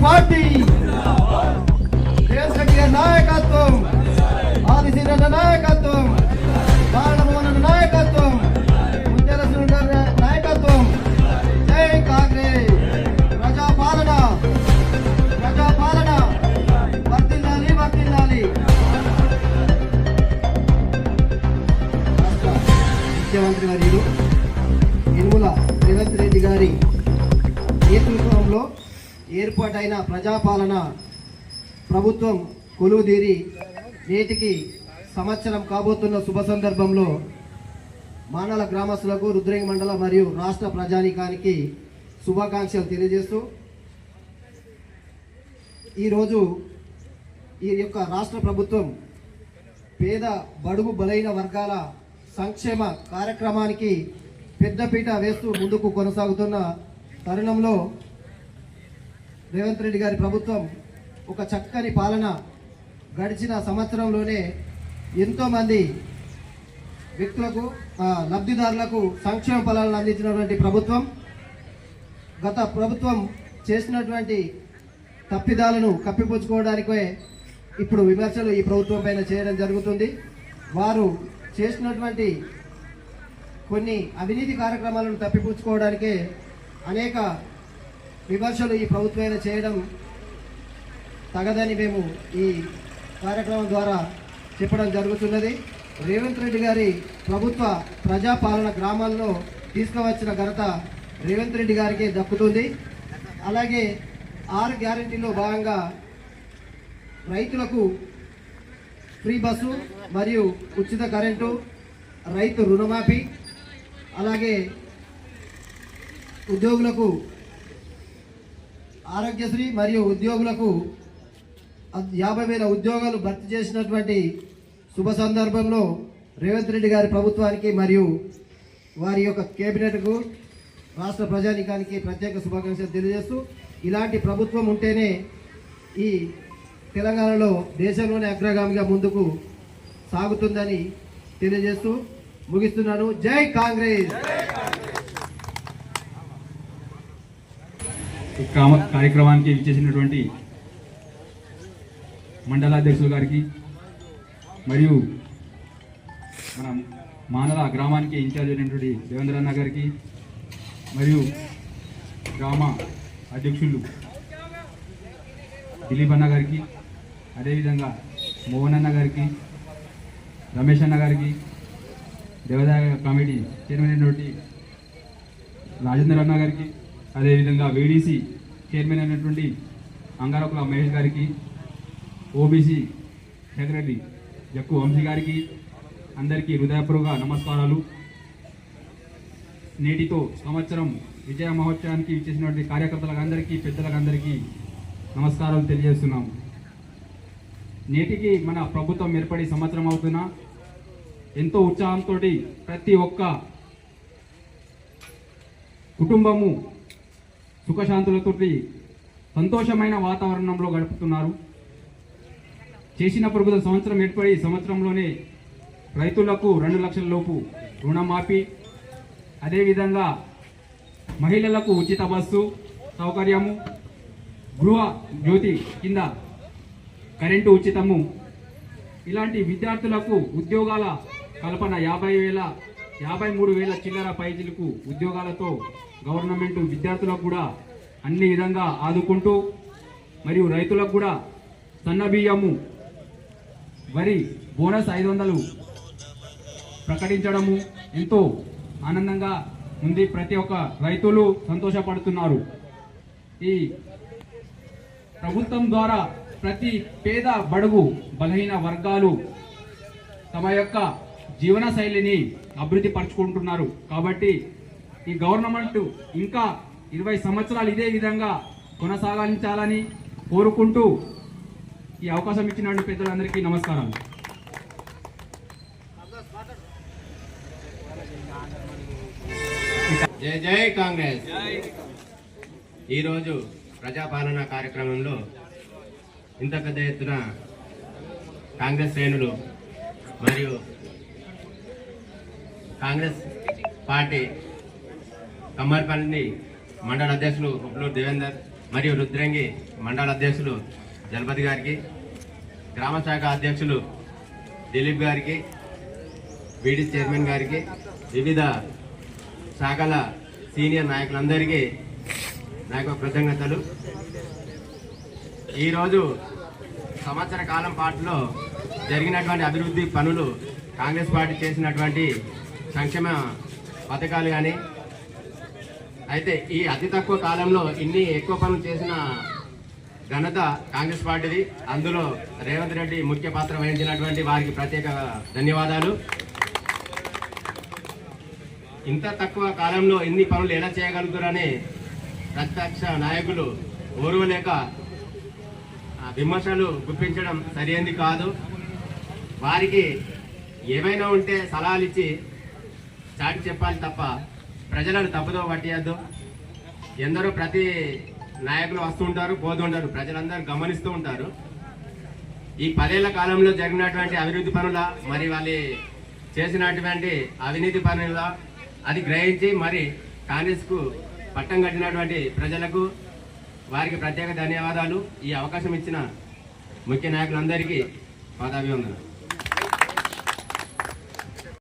Party Revanth Reddy గారి నాయకత్వం, ఆదిశీల నాయకత్వం, బాలమోహన్ నాయకత్వం, ముత్యాల గారి నాయకత్వం. జై కాంగ్రెస్. ప్రజాపాలన ప్రజాపాలన వర్ధిల్లాలి వర్ధిల్లాలి. ముఖ్యమంత్రి వర్యులు యనుమల రేవంత్ రెడ్డి గారి నేతృత్వంలో ఏర్పాటైన ప్రజాపాలన ప్రభుత్వం కొలువుదీరి నేటికి సంవత్సరం కాబోతున్న శుభ సందర్భంలో మానల గ్రామస్తులకు, రుద్రంగి మండల మరియు రాష్ట్ర ప్రజానీకానికి శుభాకాంక్షలు తెలియజేస్తూ, ఈరోజు ఈ యొక్క రాష్ట్ర ప్రభుత్వం పేద బడుగు బలైన వర్గాల సంక్షేమ కార్యక్రమానికి పెద్దపీట వేస్తూ ముందుకు కొనసాగుతున్న తరుణంలో రేవంత్ రెడ్డి గారి ప్రభుత్వం ఒక చక్కని పాలన గడిచిన సంవత్సరంలోనే ఎంతోమంది వ్యక్తులకు, లబ్ధిదారులకు సంక్షేమ ఫలాలను అందించినటువంటి ప్రభుత్వం. గత ప్రభుత్వం చేసినటువంటి తప్పిదాలను కప్పిపుచ్చుకోవడానికే ఇప్పుడు విమర్శలు ఈ ప్రభుత్వం పైన చేయడం జరుగుతుంది. వారు చేసినటువంటి కొన్ని అవినీతి కార్యక్రమాలను తప్పిపుచ్చుకోవడానికే అనేక విమర్శలు ఈ ప్రభుత్వం చేయడం తగదని మేము ఈ కార్యక్రమం ద్వారా చెప్పడం జరుగుతున్నది. రేవంత్ రెడ్డి గారి ప్రభుత్వ ప్రజాపాలన గ్రామాల్లో తీసుకువచ్చిన ఘనత రేవంత్ రెడ్డి గారికి దక్కుతుంది. అలాగే 6 గ్యారెంటీలో భాగంగా రైతులకు ఫ్రీ బస్సు మరియు ఉచిత కరెంటు, రైతు రుణమాఫీ, అలాగే ఉద్యోగులకు ఆరోగ్యశ్రీ మరియు ఉద్యోగులకు 50,000 ఉద్యోగాలు భర్తీ చేసినటువంటి శుభ సందర్భంలో రేవంత్ రెడ్డి గారి ప్రభుత్వానికి మరియు వారి యొక్క కేబినెట్కు, రాష్ట్ర ప్రజానీకానికి ప్రత్యేక శుభాకాంక్షలు తెలియజేస్తూ, ఇలాంటి ప్రభుత్వం ఉంటేనే ఈ తెలంగాణలో దేశంలోనే అగ్రగామిగా ముందుకు సాగుతుందని తెలియజేస్తూ ముగిస్తున్నాను. జై కాంగ్రెస్. ఈ కార్యక్రమానికి ఇచ్చేసినటువంటి మండలాధ్యక్షులు గారికి మరియు మన మానల గ్రామానికి ఇన్ఛార్జ్ అయినటువంటి దేవేంద్రన్న గారికి మరియు గ్రామ అధ్యక్షులు దిలీప్ అన్న గారికి, అదేవిధంగా మోహన్ అన్న గారికి, రమేష్ అన్న గారికి, దేవాదాయ కమిటీ చైర్మన్ అయినటువంటి రాజేంద్ర అన్న గారికి, అదేవిధంగా వేడీసీ చైర్మన్ అయినటువంటి అంగారకుల మహేష్ గారికి, ఓబీసీ సెక్రటరీ జక్కు వంశీ గారికి అందరికీ హృదయపూర్వక నమస్కారాలు. నేటితో సంవత్సరం విజయ మహోత్సవానికి ఇచ్చేసినటువంటి కార్యకర్తలకు అందరికీ, పెద్దలకు నమస్కారాలు తెలియజేస్తున్నాము. నేటికి మన ప్రభుత్వం ఏర్పడి సంవత్సరం అవుతున్నా ఎంతో ఉత్సాహంతో ప్రతి ఒక్క కుటుంబము సుఖశాంతులతో సంతోషమైన వాతావరణంలో గడుపుతున్నారు. చేసిన ప్రభుత్వం సంవత్సరం ఏర్పడి సంవత్సరంలోనే రైతులకు 2 లక్షల లోపు రుణమాఫీ, అదేవిధంగా మహిళలకు ఉచిత బస్సు సౌకర్యము, గృహ జ్యోతి కింద కరెంటు ఉచితము, ఇలాంటి విద్యార్థులకు ఉద్యోగాల కల్పన 53,000 చిల్లర పైజీలకు ఉద్యోగాలతో గవర్నమెంట్ విద్యార్థులకు కూడా అన్ని విధంగా ఆదుకుంటూ, మరియు రైతులకు కూడా సన్నబియ్యము, వరి బోనస్ 500 ప్రకటించడము ఎంతో ఆనందంగా ఉంది. ప్రతి ఒక్క రైతులు సంతోషపడుతున్నారు. ఈ ప్రభుత్వం ద్వారా ప్రతి పేద బడుగు బలహీన వర్గాలు తమ యొక్క జీవన శైలిని అభివృద్ధి పరుచుకుంటున్నారు. కాబట్టి ఈ గవర్నమెంట్ ఇంకా 20 సంవత్సరాలు ఇదే విధంగా కొనసాగించాలని కోరుకుంటూ ఈ అవకాశం ఇచ్చిన పెద్దలందరికీ నమస్కారాలు. జై జై కాంగ్రెస్. ఈరోజు ప్రజాపాలన కార్యక్రమంలో ఇంత పెద్ద ఎత్తున కాంగ్రెస్ శ్రేణులు మరియు కాంగ్రెస్ పార్టీ కమ్మర్పల్లి మండల అధ్యక్షులు ఉప్లూరు దేవేందర్, మరియు రుద్రంగి మండల అధ్యక్షులు జలపతి గారికి, గ్రామ శాఖ అధ్యక్షులు దిలీప్ గారికి, బీడీ చైర్మన్ గారికి, వివిధ శాఖల సీనియర్ నాయకులందరికీ నా యొక్క కృతజ్ఞతలు. ఈరోజు సంవత్సర కాలం పాటులో జరిగినటువంటి అభివృద్ధి పనులు, కాంగ్రెస్ పార్టీ చేసినటువంటి సంక్షేమ పథకాలు కానీ, అయితే ఈ అతి తక్కువ కాలంలో ఇన్ని ఎక్కువ పనులు చేసిన ఘనత కాంగ్రెస్ పార్టీది. అందులో రేవంత్ రెడ్డి ముఖ్య పాత్ర వహించినటువంటి వారికి ప్రత్యేక ధన్యవాదాలు. ఇంత తక్కువ కాలంలో ఇన్ని పనులు ఎలా చేయగలుగుతారని ప్రత్యక్ష నాయకులు ఓర్వలేక విమర్శలు గుప్పించడం సరైనది కాదు. వారికి ఏమైనా ఉంటే సలహాలు ఇచ్చి చాటి చెప్పాలి తప్ప ప్రజలను తప్పుదో పట్టియద్దు. ఎందరో ప్రతి నాయకులు వస్తుంటారు, పోతుంటారు, ప్రజలందరూ గమనిస్తూ ఉంటారు. ఈ 10 ఏళ్ల కాలంలో జరిగినటువంటి అభివృద్ధి పనుల, మరి వాళ్ళు చేసినటువంటి అవినీతి పనుల అది గ్రహించి మరి కాంగ్రెస్కు పట్టం కట్టినటువంటి ప్రజలకు వారికి ప్రత్యేక ధన్యవాదాలు. ఈ అవకాశం ఇచ్చిన ముఖ్య నాయకులందరికీ పాదాభివందనం.